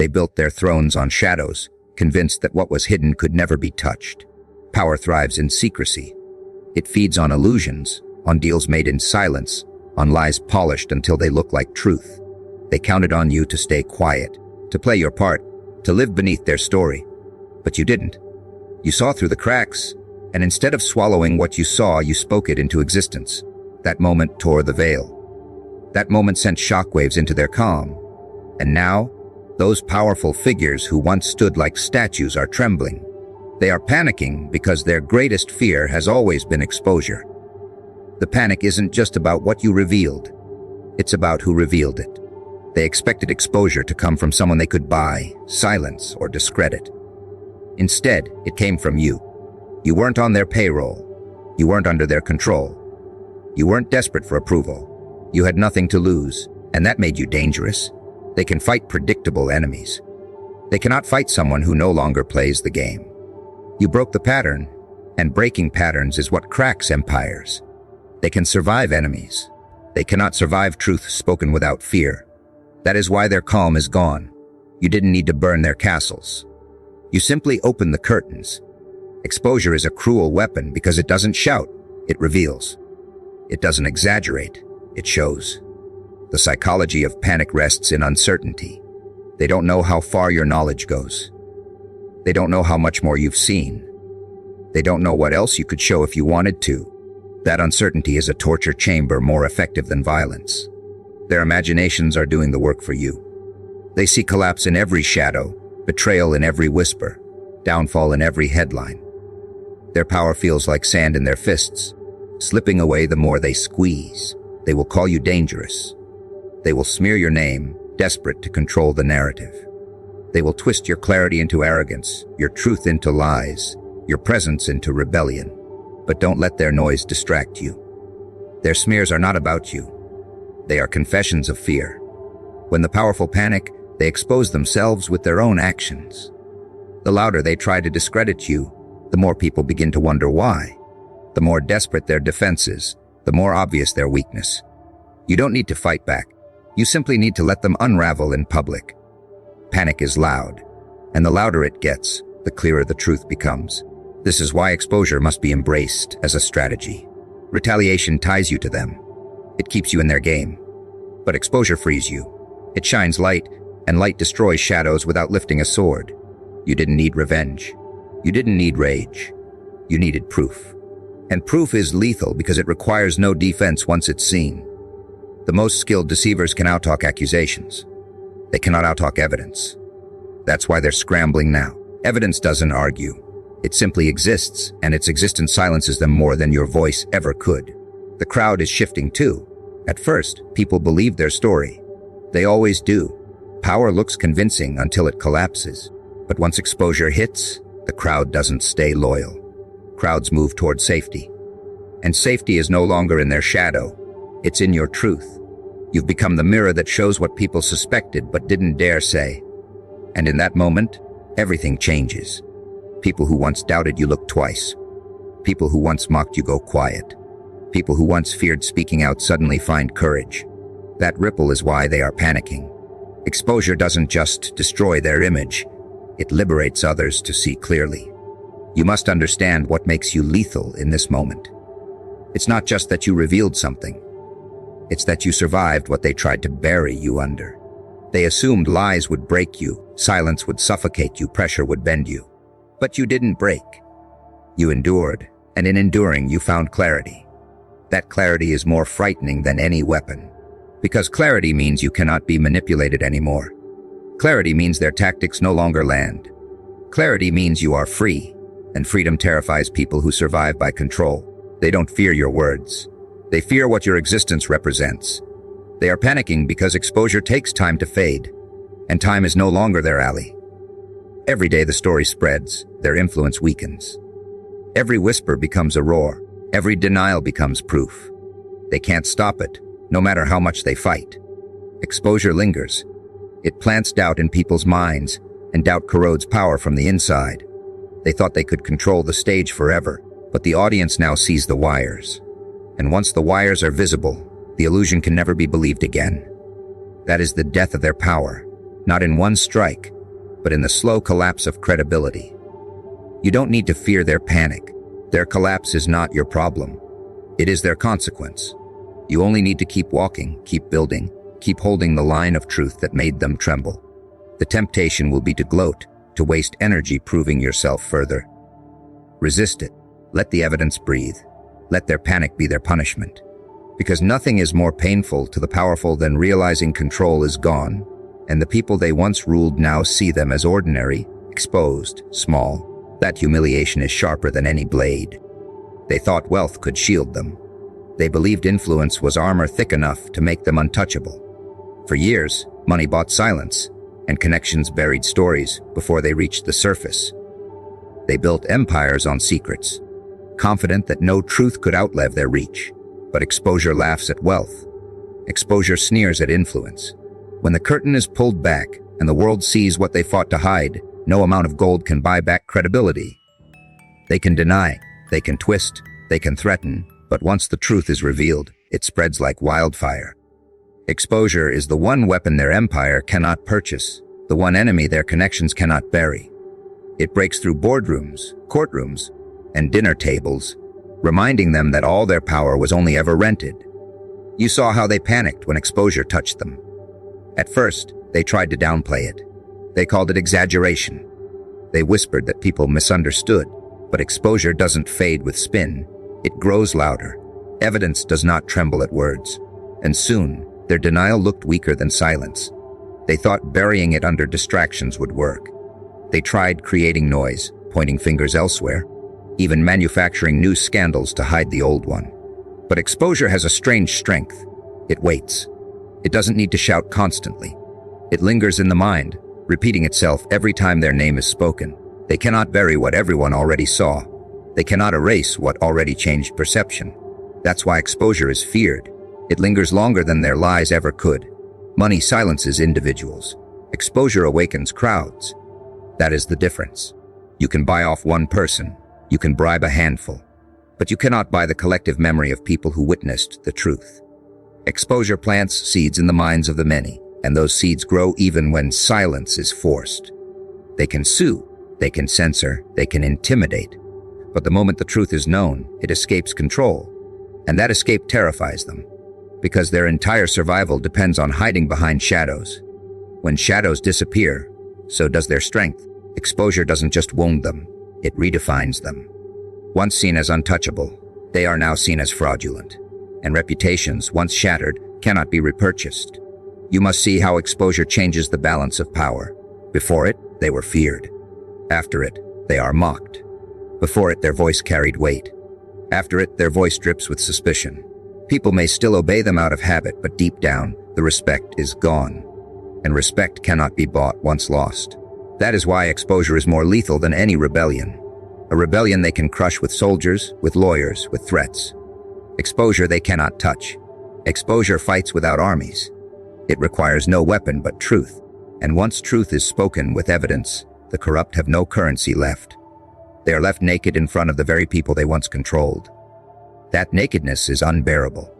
They built their thrones on shadows, convinced that what was hidden could never be touched. Power thrives in secrecy. It feeds on illusions, on deals made in silence, on lies polished until they look like truth. They counted on you to stay quiet, to play your part, to live beneath their story. But you didn't. You saw through the cracks, and instead of swallowing what you saw, you spoke it into existence. That moment tore the veil. That moment sent shockwaves into their calm. And now, those powerful figures who once stood like statues are trembling. They are panicking because their greatest fear has always been exposure. The panic isn't just about what you revealed. It's about who revealed it. They expected exposure to come from someone they could buy, silence, or discredit. Instead, it came from you. You weren't on their payroll. You weren't under their control. You weren't desperate for approval. You had nothing to lose, and that made you dangerous. They can fight predictable enemies. They cannot fight someone who no longer plays the game. You broke the pattern, and breaking patterns is what cracks empires. They can survive enemies. They cannot survive truth spoken without fear. That is why their calm is gone. You didn't need to burn their castles. You simply opened the curtains. Exposure is a cruel weapon because it doesn't shout, it reveals. It doesn't exaggerate, it shows. The psychology of panic rests in uncertainty. They don't know how far your knowledge goes. They don't know how much more you've seen. They don't know what else you could show if you wanted to. That uncertainty is a torture chamber more effective than violence. Their imaginations are doing the work for you. They see collapse in every shadow, betrayal in every whisper, downfall in every headline. Their power feels like sand in their fists, slipping away the more they squeeze. They will call you dangerous. They will smear your name, desperate to control the narrative. They will twist your clarity into arrogance, your truth into lies, your presence into rebellion. But don't let their noise distract you. Their smears are not about you. They are confessions of fear. When the powerful panic, they expose themselves with their own actions. The louder they try to discredit you, the more people begin to wonder why. The more desperate their defenses, the more obvious their weakness. You don't need to fight back. You simply need to let them unravel in public. Panic is loud, and the louder it gets, the clearer the truth becomes. This is why exposure must be embraced as a strategy. Retaliation ties you to them. It keeps you in their game. But exposure frees you. It shines light, and light destroys shadows without lifting a sword. You didn't need revenge. You didn't need rage. You needed proof. And proof is lethal because it requires no defense once it's seen. The most skilled deceivers can outtalk accusations. They cannot outtalk evidence. That's why they're scrambling now. Evidence doesn't argue. It simply exists, and its existence silences them more than your voice ever could. The crowd is shifting too. At first, people believe their story. They always do. Power looks convincing until it collapses. But once exposure hits, the crowd doesn't stay loyal. Crowds move toward safety. And safety is no longer in their shadow. It's in your truth. You've become the mirror that shows what people suspected but didn't dare say. And in that moment, everything changes. People who once doubted you look twice. People who once mocked you go quiet. People who once feared speaking out suddenly find courage. That ripple is why they are panicking. Exposure doesn't just destroy their image. It liberates others to see clearly. You must understand what makes you lethal in this moment. It's not just that you revealed something. It's that you survived what they tried to bury you under. They assumed lies would break you, silence would suffocate you, pressure would bend you. But you didn't break. You endured, and in enduring you found clarity. That clarity is more frightening than any weapon. Because clarity means you cannot be manipulated anymore. Clarity means their tactics no longer land. Clarity means you are free, and freedom terrifies people who survive by control. They don't fear your words. They fear what your existence represents. They are panicking because exposure takes time to fade, and time is no longer their ally. Every day the story spreads, their influence weakens. Every whisper becomes a roar. Every denial becomes proof. They can't stop it, no matter how much they fight. Exposure lingers. It plants doubt in people's minds, and doubt corrodes power from the inside. They thought they could control the stage forever, but the audience now sees the wires. And once the wires are visible, the illusion can never be believed again. That is the death of their power. not in one strike, but in the slow collapse of credibility. You don't need to fear their panic. Their collapse is not your problem. It is their consequence. You only need to keep walking, keep building, keep holding the line of truth that made them tremble. The temptation will be to gloat, to waste energy proving yourself further. Resist it. Let the evidence breathe. Let their panic be their punishment. Because nothing is more painful to the powerful than realizing control is gone, and the people they once ruled now see them as ordinary, exposed, small. That humiliation is sharper than any blade. They thought wealth could shield them. They believed influence was armor thick enough to make them untouchable. For years, money bought silence, and connections buried stories before they reached the surface. They built empires on secrets, confident that no truth could outlive their reach. But exposure laughs at wealth. Exposure sneers at influence. When the curtain is pulled back and the world sees what they fought to hide, no amount of gold can buy back credibility. They can deny, they can twist, they can threaten, but once the truth is revealed, it spreads like wildfire. Exposure is the one weapon their empire cannot purchase, the one enemy their connections cannot bury. It breaks through boardrooms, courtrooms, and dinner tables, reminding them that all their power was only ever rented. You saw how they panicked when exposure touched them. At first, they tried to downplay it. They called it exaggeration. They whispered that people misunderstood, but exposure doesn't fade with spin. It grows louder. Evidence does not tremble at words. And soon, their denial looked weaker than silence. They thought burying it under distractions would work. They tried creating noise, pointing fingers elsewhere, even manufacturing new scandals to hide the old one. But exposure has a strange strength. It waits. It doesn't need to shout constantly. It lingers in the mind, repeating itself every time their name is spoken. They cannot bury what everyone already saw. They cannot erase what already changed perception. That's why exposure is feared. It lingers longer than their lies ever could. Money silences individuals. Exposure awakens crowds. That is the difference. You can buy off one person. You can bribe a handful. But you cannot buy the collective memory of people who witnessed the truth. Exposure plants seeds in the minds of the many, and those seeds grow even when silence is forced. They can sue, they can censor, they can intimidate. But the moment the truth is known, it escapes control. And that escape terrifies them, because their entire survival depends on hiding behind shadows. When shadows disappear, so does their strength. Exposure doesn't just wound them, it redefines them. Once seen as untouchable, they are now seen as fraudulent. And reputations, once shattered, cannot be repurchased. You must see how exposure changes the balance of power. Before it, they were feared. After it, they are mocked. Before it, their voice carried weight. After it, their voice drips with suspicion. People may still obey them out of habit, but deep down, the respect is gone. And respect cannot be bought once lost. That is why exposure is more lethal than any rebellion. A rebellion they can crush with soldiers, with lawyers, with threats. Exposure they cannot touch. Exposure fights without armies. It requires no weapon but truth. And once truth is spoken with evidence, the corrupt have no currency left. They are left naked in front of the very people they once controlled. That nakedness is unbearable.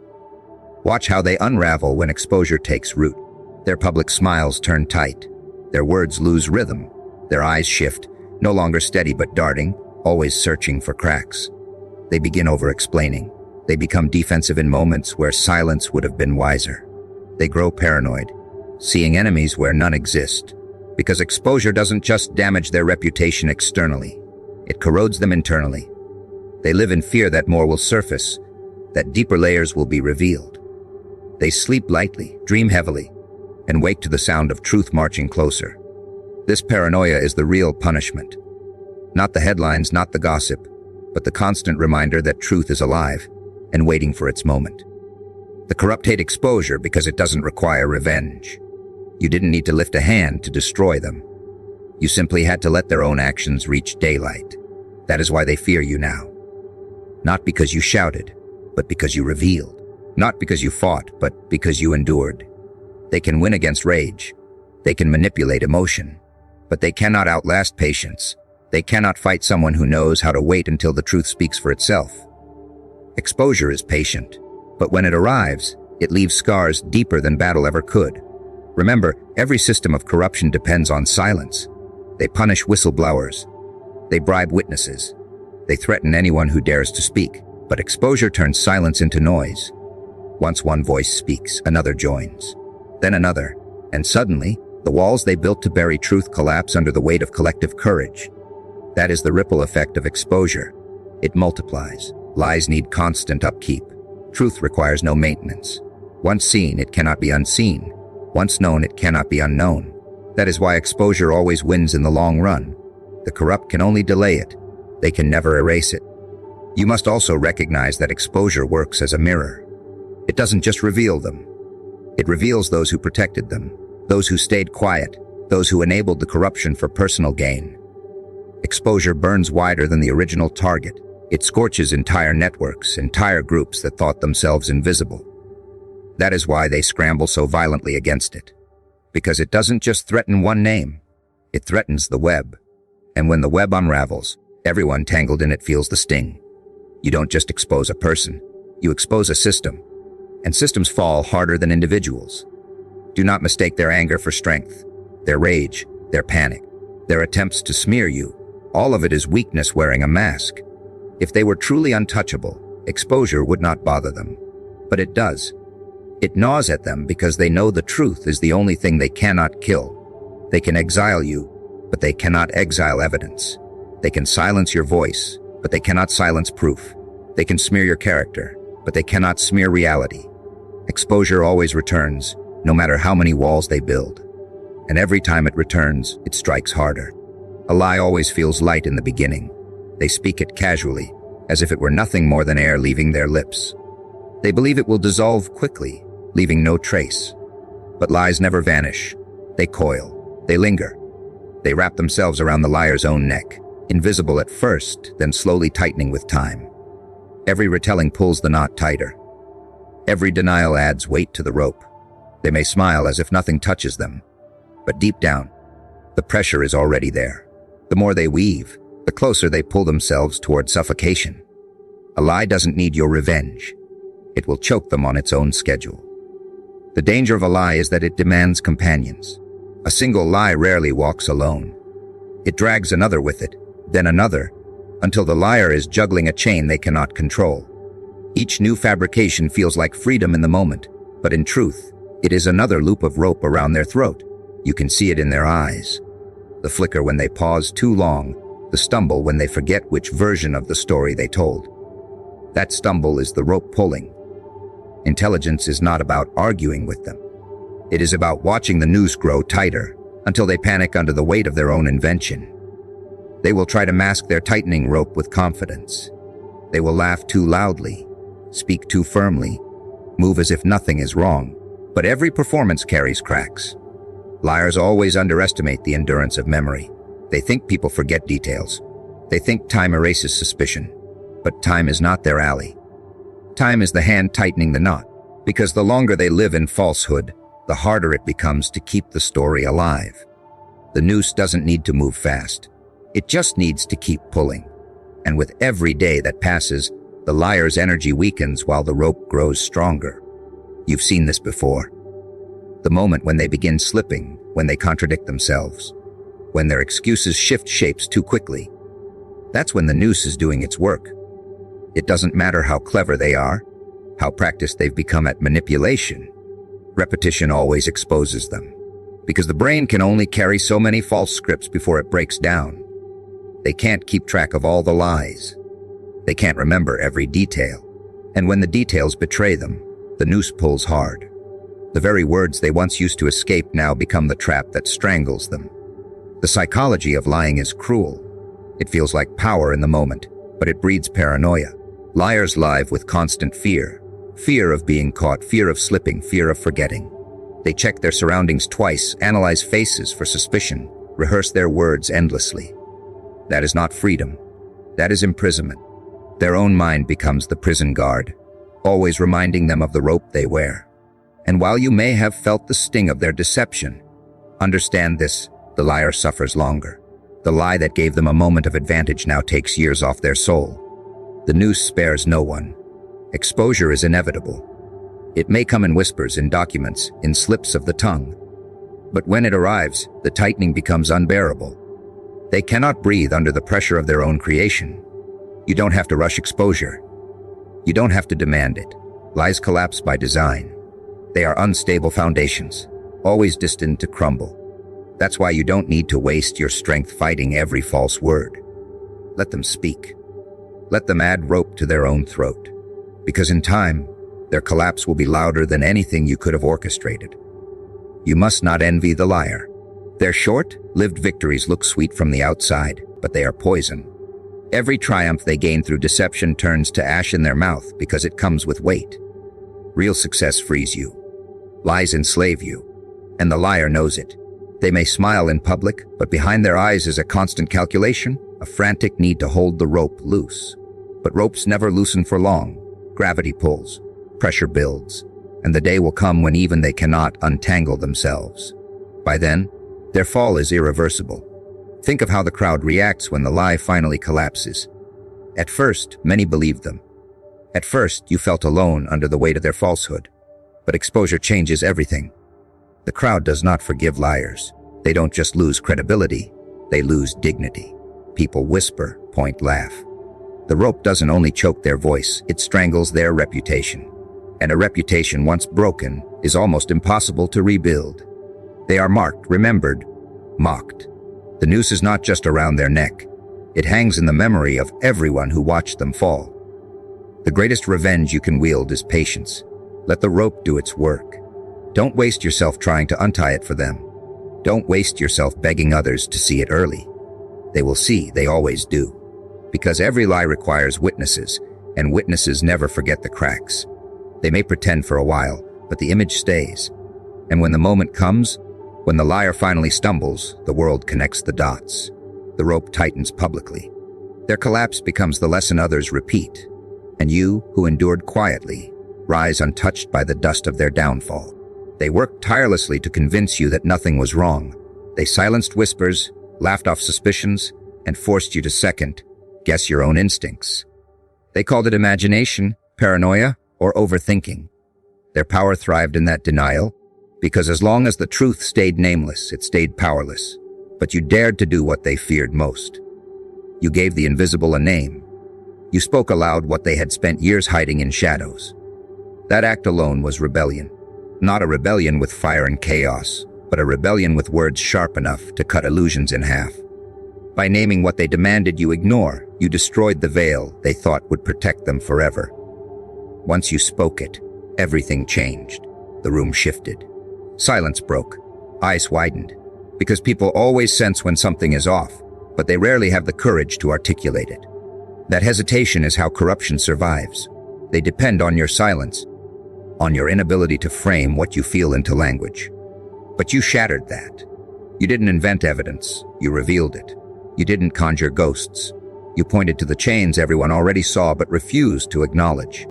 Watch how they unravel when exposure takes root. Their public smiles turn tight. Their words lose rhythm. Their eyes shift, no longer steady but darting, always searching for cracks. They begin over-explaining. They become defensive in moments where silence would have been wiser. They grow paranoid, seeing enemies where none exist. Because exposure doesn't just damage their reputation externally, it corrodes them internally. They live in fear that more will surface, that deeper layers will be revealed. They sleep lightly, dream heavily, and wake to the sound of truth marching closer. This paranoia is the real punishment. Not the headlines, not the gossip, but the constant reminder that truth is alive and waiting for its moment. The corrupt hate exposure because it doesn't require revenge. You didn't need to lift a hand to destroy them. You simply had to let their own actions reach daylight. That is why they fear you now. Not because you shouted, but because you revealed. Not because you fought, but because you endured. They can win against rage. They can manipulate emotion. But they cannot outlast patience. They cannot fight someone who knows how to wait until the truth speaks for itself. Exposure is patient, but when it arrives, it leaves scars deeper than battle ever could. Remember, every system of corruption depends on silence. They punish whistleblowers. They bribe witnesses. They threaten anyone who dares to speak. But exposure turns silence into noise. Once one voice speaks, another joins. Then another. And suddenly, the walls they built to bury truth collapse under the weight of collective courage. That is the ripple effect of exposure. It multiplies. Lies need constant upkeep. Truth requires no maintenance. Once seen, it cannot be unseen. Once known, it cannot be unknown. That is why exposure always wins in the long run. The corrupt can only delay it. They can never erase it. You must also recognize that exposure works as a mirror. It doesn't just reveal them. It reveals those who protected them, those who stayed quiet, those who enabled the corruption for personal gain. Exposure burns wider than the original target. It scorches entire networks, entire groups that thought themselves invisible. That is why they scramble so violently against it. Because it doesn't just threaten one name, it threatens the web. And when the web unravels, everyone tangled in it feels the sting. You don't just expose a person, you expose a system. And systems fall harder than individuals. Do not mistake their anger for strength, their rage, their panic, their attempts to smear you. All of it is weakness wearing a mask. If they were truly untouchable, exposure would not bother them. But it does. It gnaws at them because they know the truth is the only thing they cannot kill. They can exile you, but they cannot exile evidence. They can silence your voice, but they cannot silence proof. They can smear your character, but they cannot smear reality. Exposure always returns, no matter how many walls they build. And every time it returns, it strikes harder. A lie always feels light in the beginning. They speak it casually, as if it were nothing more than air leaving their lips. They believe it will dissolve quickly, leaving no trace. But lies never vanish. They coil. They linger. They wrap themselves around the liar's own neck, invisible at first, then slowly tightening with time. Every retelling pulls the knot tighter. Every denial adds weight to the rope. They may smile as if nothing touches them, but deep down, the pressure is already there. The more they weave, the closer they pull themselves toward suffocation. A lie doesn't need your revenge. It will choke them on its own schedule. The danger of a lie is that it demands companions. A single lie rarely walks alone. It drags another with it, then another, until the liar is juggling a chain they cannot control. Each new fabrication feels like freedom in the moment, but in truth, it is another loop of rope around their throat. You can see it in their eyes. The flicker when they pause too long, the stumble when they forget which version of the story they told. That stumble is the rope pulling. Intelligence is not about arguing with them. It is about watching the noose grow tighter until they panic under the weight of their own invention. They will try to mask their tightening rope with confidence. They will laugh too loudly, speak too firmly, move as if nothing is wrong. But every performance carries cracks. Liars always underestimate the endurance of memory. They think people forget details. They think time erases suspicion. But time is not their ally. Time is the hand tightening the knot, because the longer they live in falsehood, the harder it becomes to keep the story alive. The noose doesn't need to move fast. It just needs to keep pulling. And with every day that passes, the liar's energy weakens while the rope grows stronger. You've seen this before. The moment when they begin slipping, when they contradict themselves, when their excuses shift shapes too quickly. That's when the noose is doing its work. It doesn't matter how clever they are, how practiced they've become at manipulation. Repetition always exposes them, because the brain can only carry so many false scripts before it breaks down. They can't keep track of all the lies. They can't remember every detail. And when the details betray them, the noose pulls hard. The very words they once used to escape now become the trap that strangles them. The psychology of lying is cruel. It feels like power in the moment, but it breeds paranoia. Liars live with constant fear. Fear of being caught, fear of slipping, fear of forgetting. They check their surroundings twice, analyze faces for suspicion, rehearse their words endlessly. That is not freedom. That is imprisonment. Their own mind becomes the prison guard, always reminding them of the rope they wear. And while you may have felt the sting of their deception, understand this: the liar suffers longer. The lie that gave them a moment of advantage now takes years off their soul. The noose spares no one. Exposure is inevitable. It may come in whispers, in documents, in slips of the tongue. But when it arrives, the tightening becomes unbearable. They cannot breathe under the pressure of their own creation. You don't have to rush exposure. You don't have to demand it. Lies collapse by design. They are unstable foundations, always destined to crumble. That's why you don't need to waste your strength fighting every false word. Let them speak. Let them add rope to their own throat. Because in time, their collapse will be louder than anything you could have orchestrated. You must not envy the liar. Their short-lived victories look sweet from the outside, but they are poison. Every triumph they gain through deception turns to ash in their mouth because it comes with weight. Real success frees you. Lies enslave you, and the liar knows it. They may smile in public, but behind their eyes is a constant calculation, a frantic need to hold the rope loose. But ropes never loosen for long. Gravity pulls, pressure builds, and the day will come when even they cannot untangle themselves. By then, their fall is irreversible. Think of how the crowd reacts when the lie finally collapses. At first, many believed them. At first, you felt alone under the weight of their falsehood. But exposure changes everything. The crowd does not forgive liars. They don't just lose credibility, they lose dignity. People whisper, point, laugh. The rope doesn't only choke their voice, it strangles their reputation. And a reputation once broken is almost impossible to rebuild. They are marked, remembered, mocked. The noose is not just around their neck. It hangs in the memory of everyone who watched them fall. The greatest revenge you can wield is patience. Let the rope do its work. Don't waste yourself trying to untie it for them. Don't waste yourself begging others to see it early. They will see, they always do. Because every lie requires witnesses, and witnesses never forget the cracks. They may pretend for a while, but the image stays. And when the moment comes, when the liar finally stumbles, the world connects the dots. The rope tightens publicly. Their collapse becomes the lesson others repeat. And you, who endured quietly, rise untouched by the dust of their downfall. They worked tirelessly to convince you that nothing was wrong. They silenced whispers, laughed off suspicions, and forced you to second-guess your own instincts. They called it imagination, paranoia, or overthinking. Their power thrived in that denial, because as long as the truth stayed nameless, it stayed powerless. But you dared to do what they feared most. You gave the invisible a name. You spoke aloud what they had spent years hiding in shadows. That act alone was rebellion. Not a rebellion with fire and chaos, but a rebellion with words sharp enough to cut illusions in half. By naming what they demanded you ignore, you destroyed the veil they thought would protect them forever. Once you spoke it, everything changed. The room shifted. Silence broke. Eyes widened. Because people always sense when something is off, but they rarely have the courage to articulate it. That hesitation is how corruption survives. They depend on your silence, on your inability to frame what you feel into language. But you shattered that. You didn't invent evidence, you revealed it. You didn't conjure ghosts. You pointed to the chains everyone already saw but refused to acknowledge.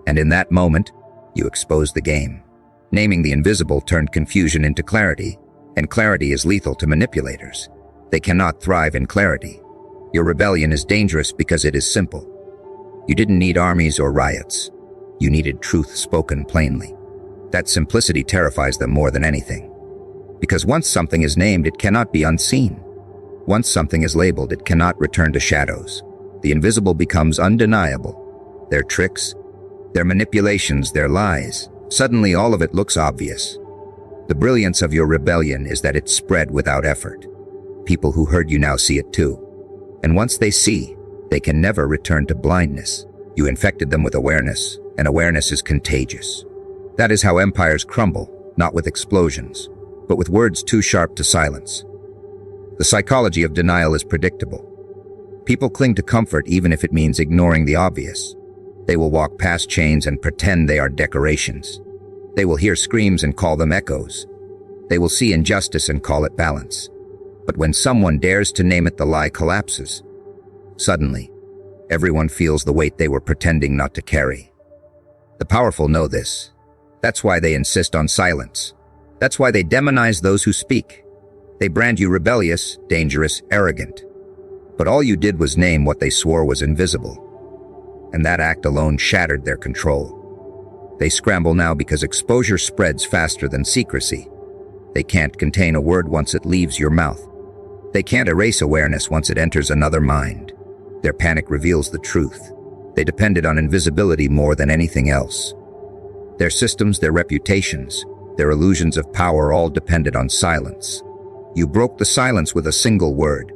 And in that moment, you exposed the game. Naming the invisible turned confusion into clarity, and clarity is lethal to manipulators. They cannot thrive in clarity. Your rebellion is dangerous because it is simple. You didn't need armies or riots. You needed truth spoken plainly. That simplicity terrifies them more than anything. Because once something is named, it cannot be unseen. Once something is labeled, it cannot return to shadows. The invisible becomes undeniable. Their tricks, their manipulations, their lies, suddenly all of it looks obvious. The brilliance of your rebellion is that it spread without effort. People who heard you now see it too. And once they see, they can never return to blindness. You infected them with awareness, and awareness is contagious. That is how empires crumble, not with explosions, but with words too sharp to silence. The psychology of denial is predictable. People cling to comfort even if it means ignoring the obvious. They will walk past chains and pretend they are decorations. They will hear screams and call them echoes. They will see injustice and call it balance. But when someone dares to name it, the lie collapses. Suddenly, everyone feels the weight they were pretending not to carry. The powerful know this. That's why they insist on silence. That's why they demonize those who speak. They brand you rebellious, dangerous, arrogant. But all you did was name what they swore was invisible. And that act alone shattered their control. They scramble now because exposure spreads faster than secrecy. They can't contain a word once it leaves your mouth. They can't erase awareness once it enters another mind. Their panic reveals the truth. They depended on invisibility more than anything else. Their systems, their reputations, their illusions of power all depended on silence. You broke the silence with a single word.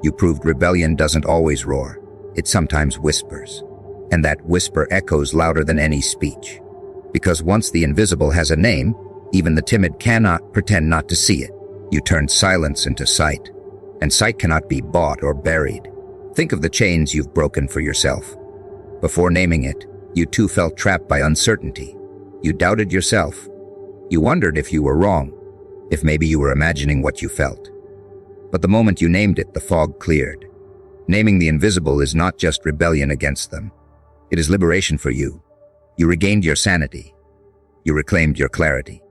You proved rebellion doesn't always roar. It sometimes whispers. And that whisper echoes louder than any speech. Because once the invisible has a name, even the timid cannot pretend not to see it. You turned silence into sight. And sight cannot be bought or buried. Think of the chains you've broken for yourself. Before naming it, you too felt trapped by uncertainty. You doubted yourself. You wondered if you were wrong, if maybe you were imagining what you felt. But the moment you named it, the fog cleared. Naming the invisible is not just rebellion against them. It is liberation for you. You regained your sanity. You reclaimed your clarity.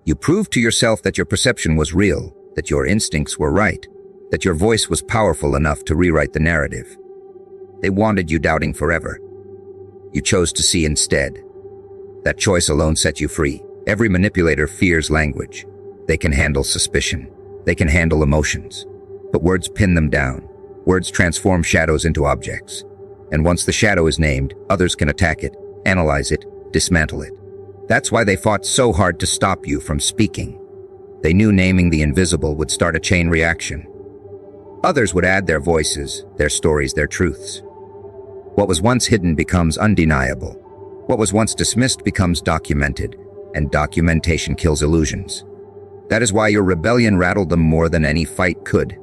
You proved to yourself that your perception was real, that your instincts were right, that your voice was powerful enough to rewrite the narrative. They wanted you doubting forever. You chose to see instead. That choice alone set you free. Every manipulator fears language. They can handle suspicion. They can handle emotions. But words pin them down. Words transform shadows into objects. And once the shadow is named, others can attack it, analyze it, dismantle it. That's why they fought so hard to stop you from speaking. They knew naming the invisible would start a chain reaction. Others would add their voices, their stories, their truths. What was once hidden becomes undeniable. What was once dismissed becomes documented, and documentation kills illusions. That is why your rebellion rattled them more than any fight could.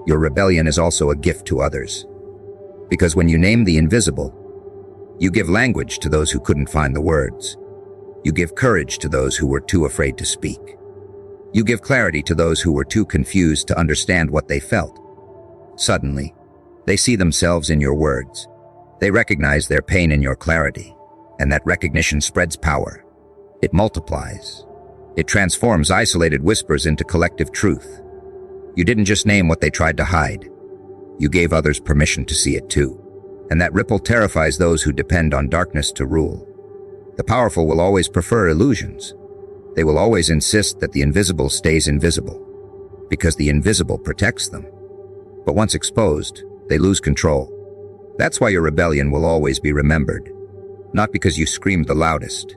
Your rebellion is also a gift to others. Because when you name the invisible, you give language to those who couldn't find the words. You give courage to those who were too afraid to speak. You give clarity to those who were too confused to understand what they felt. Suddenly, they see themselves in your words. They recognize their pain in your clarity, and that recognition spreads power. It multiplies. It transforms isolated whispers into collective truth. You didn't just name what they tried to hide. You gave others permission to see it too. And that ripple terrifies those who depend on darkness to rule. The powerful will always prefer illusions. They will always insist that the invisible stays invisible, because the invisible protects them. But once exposed, they lose control. That's why your rebellion will always be remembered. Not because you screamed the loudest,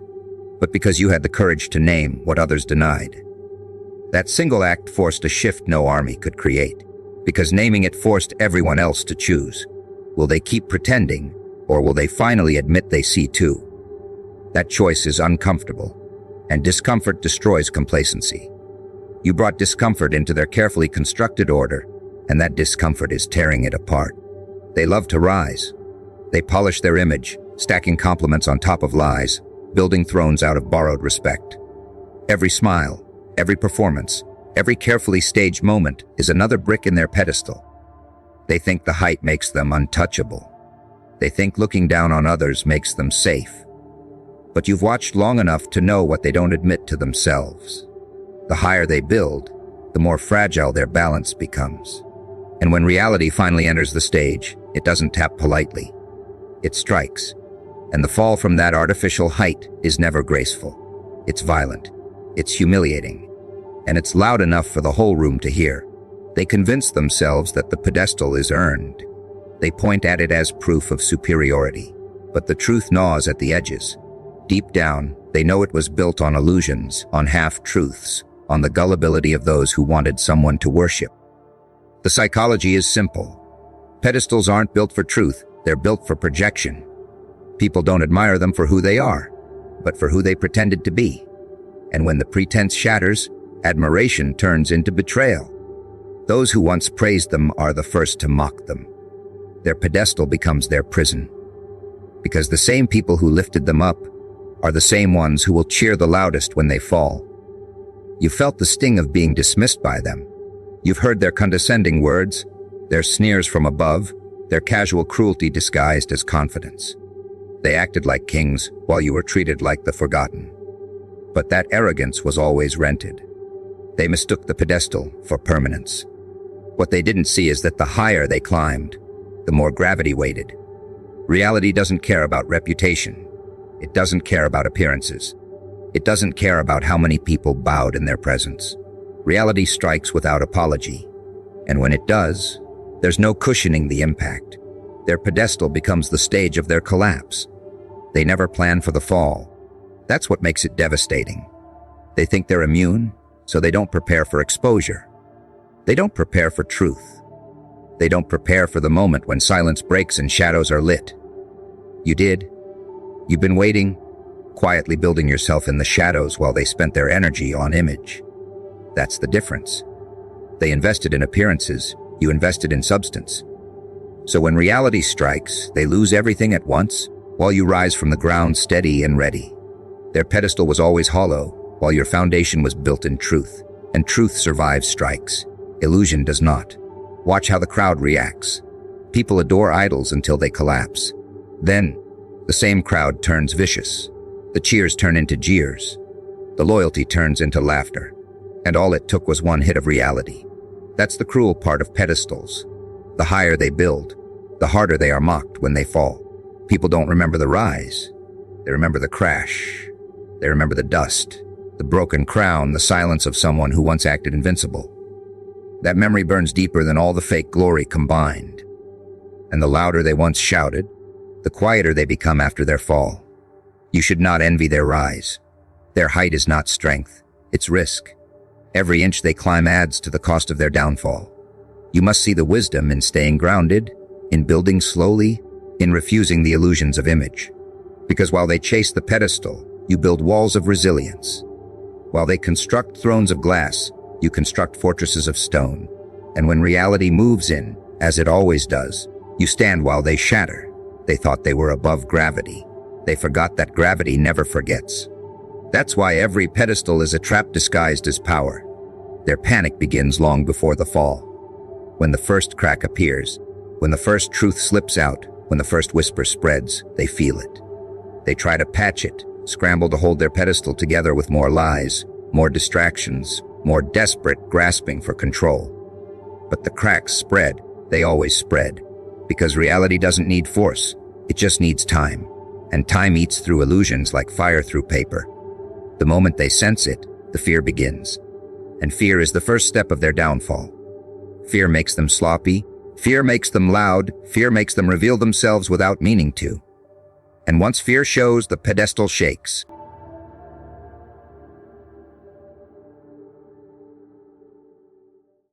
but because you had the courage to name what others denied. That single act forced a shift no army could create, because naming it forced everyone else to choose. Will they keep pretending, or will they finally admit they see too? That choice is uncomfortable, and discomfort destroys complacency. You brought discomfort into their carefully constructed order, and that discomfort is tearing it apart. They love to rise. They polish their image, stacking compliments on top of lies, building thrones out of borrowed respect. Every smile, every performance, every carefully staged moment is another brick in their pedestal. They think the height makes them untouchable. They think looking down on others makes them safe. But you've watched long enough to know what they don't admit to themselves. The higher they build, the more fragile their balance becomes. And when reality finally enters the stage, it doesn't tap politely. It strikes. And the fall from that artificial height is never graceful. It's violent. It's humiliating. And it's loud enough for the whole room to hear. They convince themselves that the pedestal is earned. They point at it as proof of superiority. But the truth gnaws at the edges. Deep down, they know it was built on illusions, on half-truths, on the gullibility of those who wanted someone to worship. The psychology is simple. Pedestals aren't built for truth, they're built for projection. People don't admire them for who they are, but for who they pretended to be. And when the pretense shatters, admiration turns into betrayal. Those who once praised them are the first to mock them. Their pedestal becomes their prison. Because the same people who lifted them up are the same ones who will cheer the loudest when they fall. You felt the sting of being dismissed by them. You've heard their condescending words, their sneers from above, their casual cruelty disguised as confidence. They acted like kings while you were treated like the forgotten. But that arrogance was always rented. They mistook the pedestal for permanence. What they didn't see is that the higher they climbed, the more gravity weighted. Reality doesn't care about reputation. It doesn't care about appearances. It doesn't care about how many people bowed in their presence. Reality strikes without apology. And when it does, there's no cushioning the impact. Their pedestal becomes the stage of their collapse. They never plan for the fall. That's what makes it devastating. They think they're immune, so they don't prepare for exposure. They don't prepare for truth. They don't prepare for the moment when silence breaks and shadows are lit. You did. You've been waiting, quietly building yourself in the shadows while they spent their energy on image. That's the difference. They invested in appearances, you invested in substance. So when reality strikes, they lose everything at once, while you rise from the ground steady and ready. Their pedestal was always hollow, while your foundation was built in truth. And truth survives strikes. Illusion does not. Watch how the crowd reacts. People adore idols until they collapse. Then, the same crowd turns vicious. The cheers turn into jeers. The loyalty turns into laughter. And all it took was one hit of reality. That's the cruel part of pedestals. The higher they build, the harder they are mocked when they fall. People don't remember the rise. They remember the crash. They remember the dust, the broken crown, the silence of someone who once acted invincible. That memory burns deeper than all the fake glory combined. And the louder they once shouted, the quieter they become after their fall. You should not envy their rise. Their height is not strength, it's risk. Every inch they climb adds to the cost of their downfall. You must see the wisdom in staying grounded, in building slowly, in refusing the illusions of image. Because while they chase the pedestal, you build walls of resilience. While they construct thrones of glass, you construct fortresses of stone. And when reality moves in, as it always does, you stand while they shatter. They thought they were above gravity. They forgot that gravity never forgets. That's why every pedestal is a trap disguised as power. Their panic begins long before the fall. When the first crack appears, when the first truth slips out, when the first whisper spreads, they feel it. They try to patch it, scramble to hold their pedestal together with more lies, more distractions, more desperate grasping for control. But the cracks spread, they always spread. Because reality doesn't need force, it just needs time. And time eats through illusions like fire through paper. The moment they sense it, the fear begins. And fear is the first step of their downfall. Fear makes them sloppy. Fear makes them loud. Fear makes them reveal themselves without meaning to. And once fear shows, the pedestal shakes.